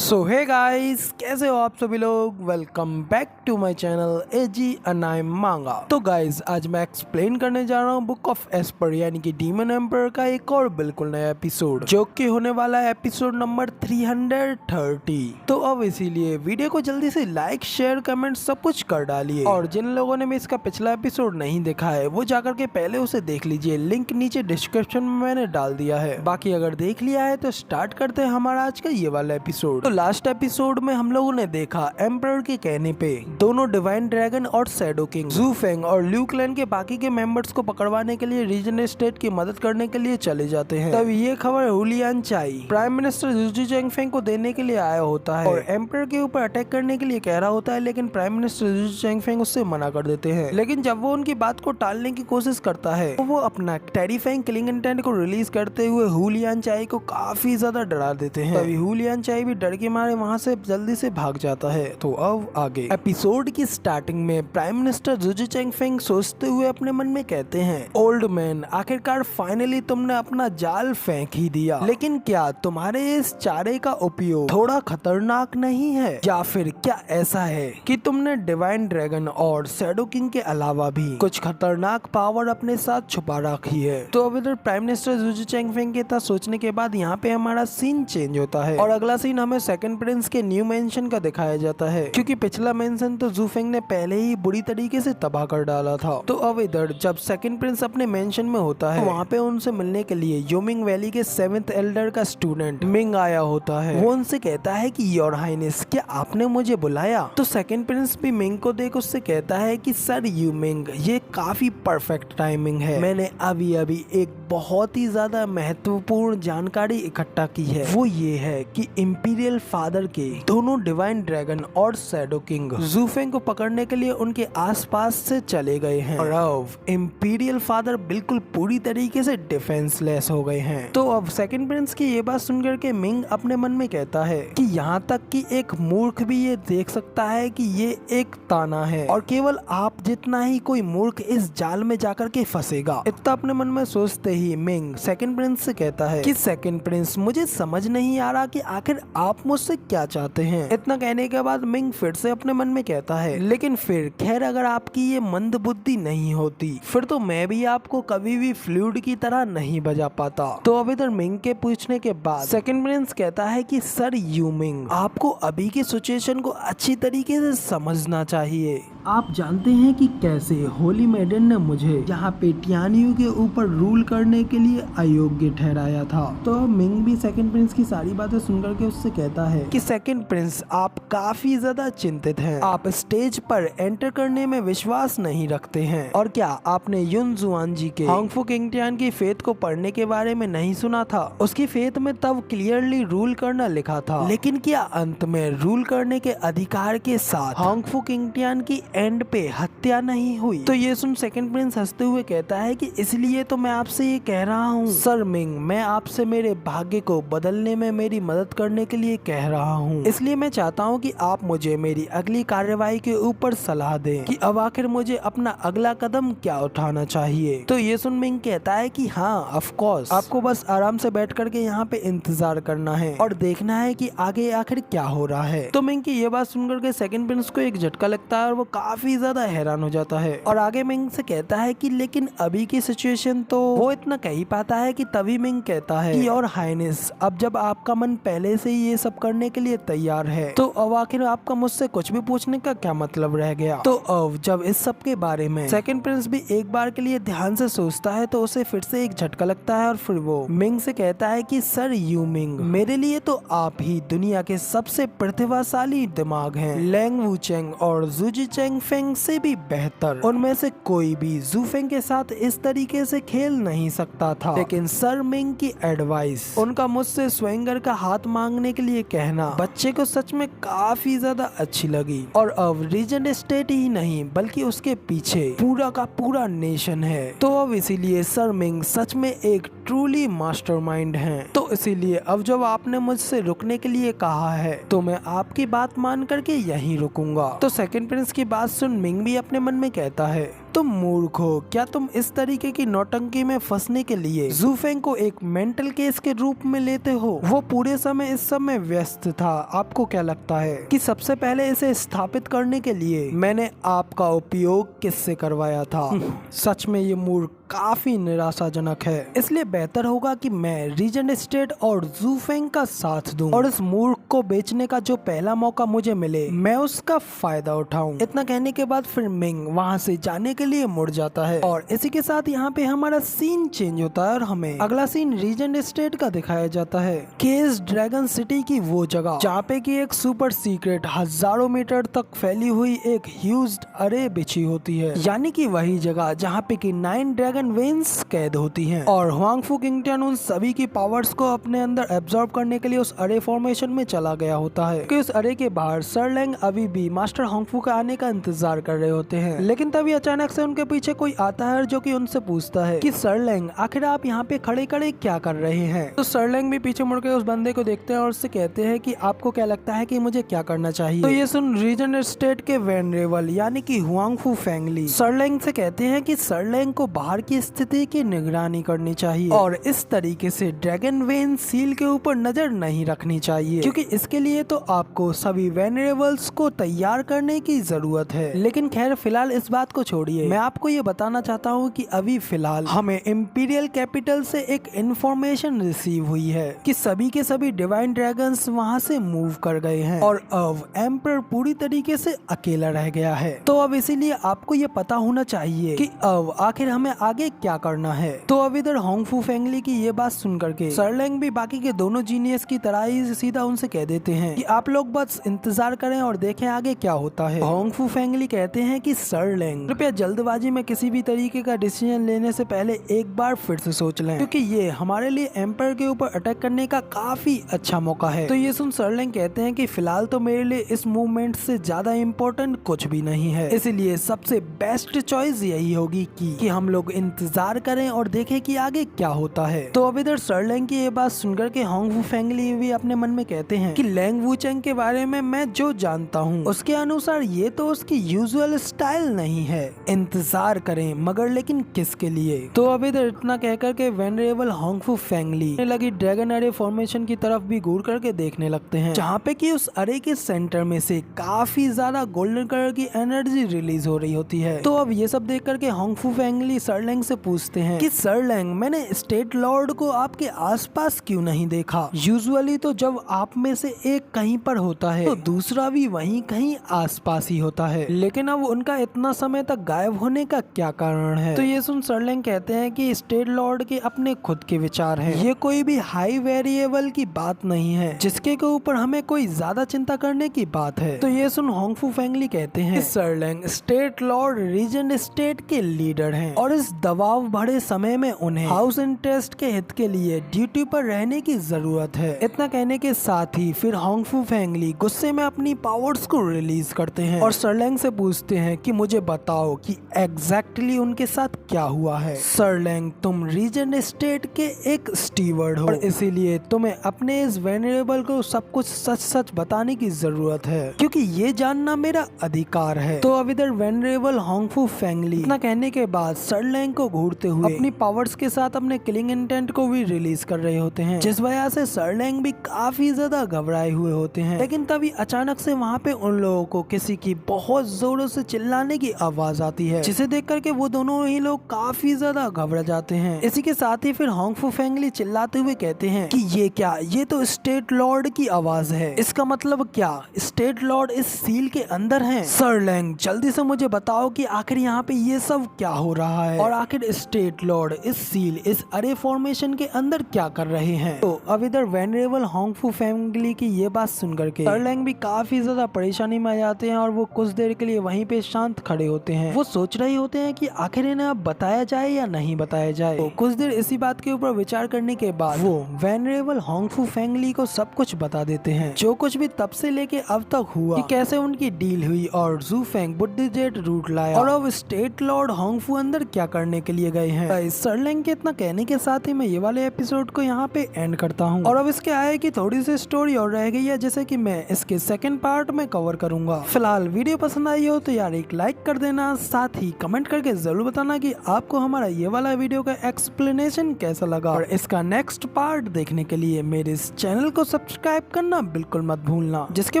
सो hey guys, कैसे हो आप सभी लोग। Welcome back to my channel एजी अनाई मांगा। तो गाइस, आज मैं एक्सप्लेन करने जा रहा हूँ बुक ऑफ एस्पर यानी कि डीमन एम्पर का एक और बिल्कुल नया एपिसोड, जो कि होने वाला है एपिसोड नंबर 330। तो अब इसीलिए वीडियो को जल्दी से लाइक शेयर कमेंट सब कुछ कर डालिए, और जिन लोगों ने भी इसका पिछला एपिसोड नहीं देखा है वो जाकर के पहले उसे देख लीजिए। लिंक नीचे डिस्क्रिप्शन में मैंने डाल दिया है। बाकी अगर देख लिया है तो स्टार्ट करते हैं हमारा आज का ये वाला एपिसोड। तो लास्ट एपिसोड में हम लोगों ने देखा एम्परर के कहने पे दोनों डिवाइन ड्रैगन और शैडो किंग जू फेंग और ल्यू क्लैन के बाकी के मेंबर्स को पकड़वाने के लिए रीजन स्टेट की मदद करने के लिए चले जाते हैं। तब ये खबर हुलियान चाई प्राइम मिनिस्टर जू चेंगफेंग को देने के लिए आया होता है और एम्परर के ऊपर अटैक करने के लिए कह रहा होता है, लेकिन प्राइम मिनिस्टर जू चेंगफेंग उससे मना कर देते हैं। लेकिन जब वो उनकी बात को टालने की कोशिश करता है तो वो अपना टेरिफाइंग किलिंग इंटेंट को रिलीज करते हुए हुलियान चाई को काफी ज्यादा डरा देते हैं। तभी हुलियान चाई भी डर के मारे वहाँ से जल्दी से भाग जाता है। तो अब आगे एपिसोड की स्टार्टिंग में प्राइम मिनिस्टर जू चेंगफेंग सोचते हुए अपने मन में कहते हैं, ओल्ड मैन, आखिरकार फाइनली तुमने अपना जाल फेंक ही दिया, लेकिन क्या तुम्हारे इस चारे का उपयोग थोड़ा खतरनाक नहीं है? या फिर क्या ऐसा है कि तुमने डिवाइन ड्रैगन और शैडो किंग के अलावा भी कुछ खतरनाक पावर अपने साथ छुपा रखी है? तो अब इधर प्राइम मिनिस्टर जू चेंगफेंग के साथ सोचने के बाद यहाँ पे हमारा सीन चेंज होता है और अगला सीन हमें सेकंड प्रिंस के न्यू मेंशन का दिखाया जाता है, क्योंकि पिछला मेंशन तो जू फेंग ने पहले ही बुरी तरीके से तबाह कर डाला था। तो अब इधर जब सेकंड प्रिंस अपने मेंशन में होता है, वहाँ पे उनसे मिलने के लिए योमिंग वैली के 7th एल्डर का स्टूडेंट मिंग आया होता है। वो उनसे कहता है कि योर हाइनेस, क्या आपने मुझे बुलाया? तो सेकंड प्रिंस भी मिंग को देख उससे कहता है कि सर यू मिंग, ये काफी परफेक्ट टाइमिंग है। मैंने अभी अभी एक बहुत ही ज्यादा महत्वपूर्ण जानकारी इकट्ठा की है। वो ये है कि इंपीरियल फादर के दोनों डिवाइन ड्रैगन और शैडो किंग जू फेंग को पकड़ने के लिए उनके आसपास से चले गए हैं और अब इंपीरियल फादर बिल्कुल पूरी तरीके से डिफेंसलेस हो गए हैं। तो अब सेकंड प्रिंस की ये बात सुनकर के मिंग अपने मन में कहता है कि यहाँ तक कि एक मूर्ख भी ये देख सकता है कि ये एक ताना है और केवल आप जितना ही कोई मूर्ख इस जाल में जाकर के फंसेगा। इतना अपने मन में सोचते ही मिंग सेकंड प्रिंस से कहता है कि सेकंड प्रिंस, मुझे समझ नहीं आ रहा कि आखिर आप मुझसे क्या चाहते हैं। इतना कहने के बाद मिंग फिर से अपने मन में कहता है, लेकिन फिर खैर अगर आपकी ये मंद बुद्धि नहीं होती फिर तो मैं भी आपको कभी भी फ्लूइड की तरह नहीं बजा पाता। तो अब इधर मिंग के पूछने के बाद सेकंड प्रिंस कहता है कि सर यू मिंग, आपको अभी की सिचुएशन को अच्छी तरीके से समझना चाहिए। आप जानते हैं कि कैसे होली मेडन ने मुझे यहाँ पे टियानियो के ऊपर रूल करने के लिए अयोग्य ठहराया था। तो मिंग भी सेकंड प्रिंस की सारी बातें सुनकर के उससे कहता है कि सेकंड प्रिंस, आप काफी ज्यादा चिंतित हैं। आप स्टेज पर एंटर करने में विश्वास नहीं रखते हैं। और क्या आपने युन जुआन जी के हांगफू किंगटियान की फेथ को पढ़ने के बारे में नहीं सुना था? उसकी फेथ में तब क्लियरली रूल करना लिखा था, लेकिन क्या अंत में रूल करने के अधिकार के साथ हांगफू किंगटियान की एंड पे हत्या नहीं हुई? तो ये सुन सेकंड प्रिंस हंसते हुए कहता है कि इसलिए तो मैं आपसे ये कह रहा हूँ सर मिंग, मैं आपसे मेरे भाग्य को बदलने में मेरी मदद करने के लिए कह रहा हूँ। इसलिए मैं चाहता हूँ कि आप मुझे मेरी अगली कार्यवाही के ऊपर सलाह दें कि अब आखिर मुझे अपना अगला कदम क्या उठाना चाहिए। तो ये सुन मिंग कहता है कि हाँ ऑफ कोर्स, आपको बस आराम से बैठ करके यहाँ पे इंतजार करना है और देखना है कि आगे आखिर क्या हो रहा है। तो मिंग की ये बात सुनकर के सेकंड प्रिंस को एक झटका लगता है और वो काफी ज्यादा हैरान हो जाता है और आगे मिंग से कहता है कि लेकिन अभी की सिचुएशन, तो वो इतना कह ही पाता है कि तभी मिंग कहता है कि योर हाइनेस, अब जब आपका मन पहले से ही ये सब करने के लिए तैयार है तो अब आखिर आपका मुझसे कुछ भी पूछने का क्या मतलब रह गया? तो अब जब इस सब के बारे में सेकंड प्रिंस भी एक बार के लिए ध्यान से सोचता है तो उसे फिर से एक झटका लगता है और फिर वो मिंग से कहता है कि सर यू मिंग, मेरे लिए तो आप ही दुनिया के सबसे प्रतिभाशाली दिमाग हैं। लैंग वुचेंग और जूजी चेंगफेंग से भी बेहतर उनमें से कोई भी जू फेंग के साथ इस तरीके से खेल नहीं सकता था। लेकिन सर मिंग की एडवाइस, उनका मुझसे स्वेंगर का हाथ मांगने के लिए कहना बच्चे को सच में काफी ज्यादा अच्छी लगी। और अब रीजन स्टेट ही नहीं बल्कि उसके पीछे पूरा का पूरा नेशन है। तो अब इसीलिए सर मिंग सच में एक ट्रूली मास्टरमाइंड हैं। तो इसीलिए अब जब आपने मुझसे रुकने के लिए कहा है तो मैं आपकी बात मान करके यहीं रुकूंगा। तो सेकंड प्रिंस की बात सुन मिंग भी अपने मन में कहता है तुम मूर्ख हो, क्या तुम इस तरीके की नौटंकी में फंसने के लिए जूफेंग को एक मेंटल केस के रूप में लेते हो? वो पूरे समय इस सब में व्यस्त था। आपको क्या लगता है कि सबसे पहले इसे स्थापित करने के लिए मैंने आपका उपयोग किससे करवाया था? सच में ये मूर्ख काफी निराशाजनक है। इसलिए बेहतर होगा कि मैं रीजेंट स्टेट और जूफेंग का साथ दूं और इस मूर्ख को बेचने का जो पहला मौका मुझे मिले मैं उसका फायदा उठाऊं। इतना कहने के बाद फिर मिंग वहां से जाने के लिए मुड़ जाता है और इसी के साथ यहाँ पे हमारा सीन चेंज होता है और हमें अगला सीन रीजेंट स्टेट का दिखाया जाता है। केस ड्रैगन सिटी की वो जगह जहाँ पे की एक सुपर सीक्रेट हजारों मीटर तक फैली हुई एक ह्यूज अरे बिछी होती है, यानी कि वही जगह जहाँ पे की 9 ड्रैगन वेन्स कैद होती हैं और हुआंगफू किंगडम उन सभी की पावर्स को अपने अंदर एब्जॉर्ब करने के लिए उस अरे फॉर्मेशन में चला गया होता है कि उस अरे के बाहर सर लैंग अभी भी मास्टर हुआंगफू का आने का इंतजार कर रहे होते हैं। लेकिन तभी अचानक से उनके पीछे कोई आता है जो कि उनसे पूछता है कि सर लैंग आखिर आप यहाँ पे खड़े खड़े क्या कर रहे हैं? तो सर लैंग भी पीछे मुड़ के उस बंदे को देखते हैं और उससे कहते हैं कि आपको क्या लगता है कि मुझे क्या करना चाहिए? तो ये सुन रीजेंट स्टेट के वेनरेबल यानी कि हुआंगफू फैमिली सर लैंग से कहते हैं कि सर लैंग को बाहर की स्थिति की निगरानी करनी चाहिए और इस तरीके से ड्रैगन वेन सील के ऊपर नजर नहीं रखनी चाहिए, क्योंकि इसके लिए तो आपको सभी वेनरेबल्स को तैयार करने की जरूरत है। लेकिन खैर फिलहाल इस बात को छोड़िए, मैं आपको ये बताना चाहता हूँ कि अभी फिलहाल हमें इंपीरियल कैपिटल से एक इंफॉर्मेशन रिसीव हुई है कि सभी के सभी डिवाइन ड्रैगन्स वहाँ से मूव कर गए हैं और अब एम्पर पूरी तरीके से अकेला रह गया है। तो अब इसीलिए आपको ये पता होना चाहिए कि अब आखिर हमें आगे क्या करना है। तो अब इधर होंगफू फैमिली की ये बात सुन करके सर लैंग भी बाकी के दोनों जीनियस की तरह ही सीधा उनसे कह देते हैं कि आप लोग बस इंतजार करें और देखें आगे क्या होता है। होंगफू फैमिली कहते हैं कि सर लैंग कृपया जल्दबाजी में किसी भी तरीके का डिसीजन लेने से पहले एक बार फिर से सोच लें, क्योंकि ये हमारे लिए एम्पायर के ऊपर अटैक करने का काफी अच्छा मौका है। तो ये सुन सर लैंग कहते हैं कि फिलहाल तो मेरे लिए इस मूवमेंट से ज्यादा इम्पोर्टेंट कुछ भी नहीं है, इसलिए सबसे बेस्ट चॉइस यही होगी कि हम लोग इंतजार करें और देखें कि आगे क्या होता है। तो अब इधर सर लैंग की ये बात सुनकर के होंगफू फैमिली भी अपने मन में कहते हैं कि लैंग वूचेंग के बारे में मैं जो जानता हूँ उसके अनुसार ये तो उसकी यूजुअल स्टाइल नहीं है। इंतजार करें मगर लेकिन किसके लिए? तो अब इधर इतना कहकर के वेनरेबल होंगफू फैमिली लगी ड्रैगन अरे फॉर्मेशन की तरफ भी घूर करके देखने लगते हैं, जहाँ पे कि उस अरे के सेंटर में से काफी ज्यादा गोल्डन कलर की एनर्जी रिलीज हो रही होती है। तो अब ये सब देख करके होंगफू फैमिली सर लैंग से पूछते हैं कि सर लैंग मैंने स्टेट लॉर्ड को आपके आसपास क्यों नहीं देखा? यूजुअली तो जब आप में से एक कहीं पर होता है तो दूसरा भी वहीं कहीं आसपास ही होता है, लेकिन अब उनका इतना समय तक गायब होने का क्या कारण है? तो ये सुन सर लैंग कहते हैं कि स्टेट लॉर्ड के अपने खुद के विचार हैं, ये कोई भी हाई वेरिएबल की बात नहीं है जिसके के ऊपर हमें कोई ज्यादा चिंता करने की बात है। तो ये सुन होंगफू फैमिली कहते हैं sir Lang state lord regent state के लीडर हैं और इस दबाव भरे समय में उन्हें हाउस इंटरेस्ट के हित के लिए ड्यूटी पर रहने की जरूरत है। इतना कहने के साथ ही फिर होंगफू फैमिली गुस्से में अपनी पावर्स को रिलीज करते हैं और सर लैंग से पूछते हैं कि मुझे बताओ कि एग्जैक्टली उनके साथ क्या हुआ है। सर लैंग तुम रीजेंट स्टेट के एक स्टीवर्ड हो और इसीलिए तुम्हें अपने इस वेनरेबल को सब कुछ सच सच बताने की जरूरत है, क्योंकि ये जानना मेरा अधिकार है। तो अब इधर वेनरेबल होंगफू फैमिली इतना कहने के बाद सर लैंग को घूरते हुए अपनी पावर्स के साथ अपने किलिंग इंटेंट को भी रिलीज कर रहे होते हैं, जिस वजह से सर लैंग भी काफी ज्यादा घबराए हुए होते हैं। लेकिन तभी अचानक से वहाँ पे उन लोगों को किसी की बहुत जोरों से चिल्लाने की आवाज आती है, जिसे देख करके वो दोनों ही लोग काफी ज्यादा घबरा जाते हैं। इसी के साथ ही फिर होंगफू फैमिली चिल्लाते हुए कहते हैं कि ये क्या, ये तो स्टेट लॉर्ड की आवाज है, इसका मतलब क्या स्टेट लॉर्ड इस सील के अंदर हैं? सर लैंग जल्दी से मुझे बताओ कि आखिर यहाँ पे ये सब क्या हो रहा है और आखिर स्टेट लॉर्ड इस सील इस अरे फॉर्मेशन के अंदर क्या कर रहे हैं? तो अब इधर वेनरेबल होंगफू फैमिली की ये बात सुनकर के सर लैंग भी काफी ज्यादा परेशानी में आ जाते हैं और वो कुछ देर के लिए वहीं पे शांत खड़े होते हैं। वो सोच रहे होते हैं कि आखिर इन्हें अब बताया जाए या नहीं बताया जाए। तो कुछ देर इसी बात के ऊपर विचार करने के बाद वो वेनरेबल होंगफू फैमिली को सब कुछ बता देते हैं, जो कुछ भी तब से लेके अब तक हुआ, कि कैसे उनकी डील हुई और जूफेंग बुद्धिजेट रूट लाया और अब स्टेट लॉर्ड होंगफू अंदर क्या करने करने के लिए गए हैं। सर्लिंग के इतना कहने के साथ ही मैं ये वाले एपिसोड को यहाँ पे एंड करता हूँ और अब इसके आए कि थोड़ी सी स्टोरी और रह गई है, जैसे कि मैं इसके सेकंड पार्ट में कवर करूंगा। फिलहाल वीडियो पसंद आई हो तो यार एक लाइक कर देना, साथ ही कमेंट करके जरूर बताना कि आपको हमारा ये वाला वीडियो का एक्सप्लेनेशन कैसा लगा, और इसका नेक्स्ट पार्ट देखने के लिए मेरे इस चैनल को सब्सक्राइब करना बिल्कुल मत भूलना। जिसके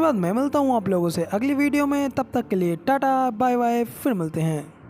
बाद मैं मिलता हूँ आप लोगों से अगली वीडियो में, तब तक के लिए टाटा बाय बाय, फिर मिलते हैं।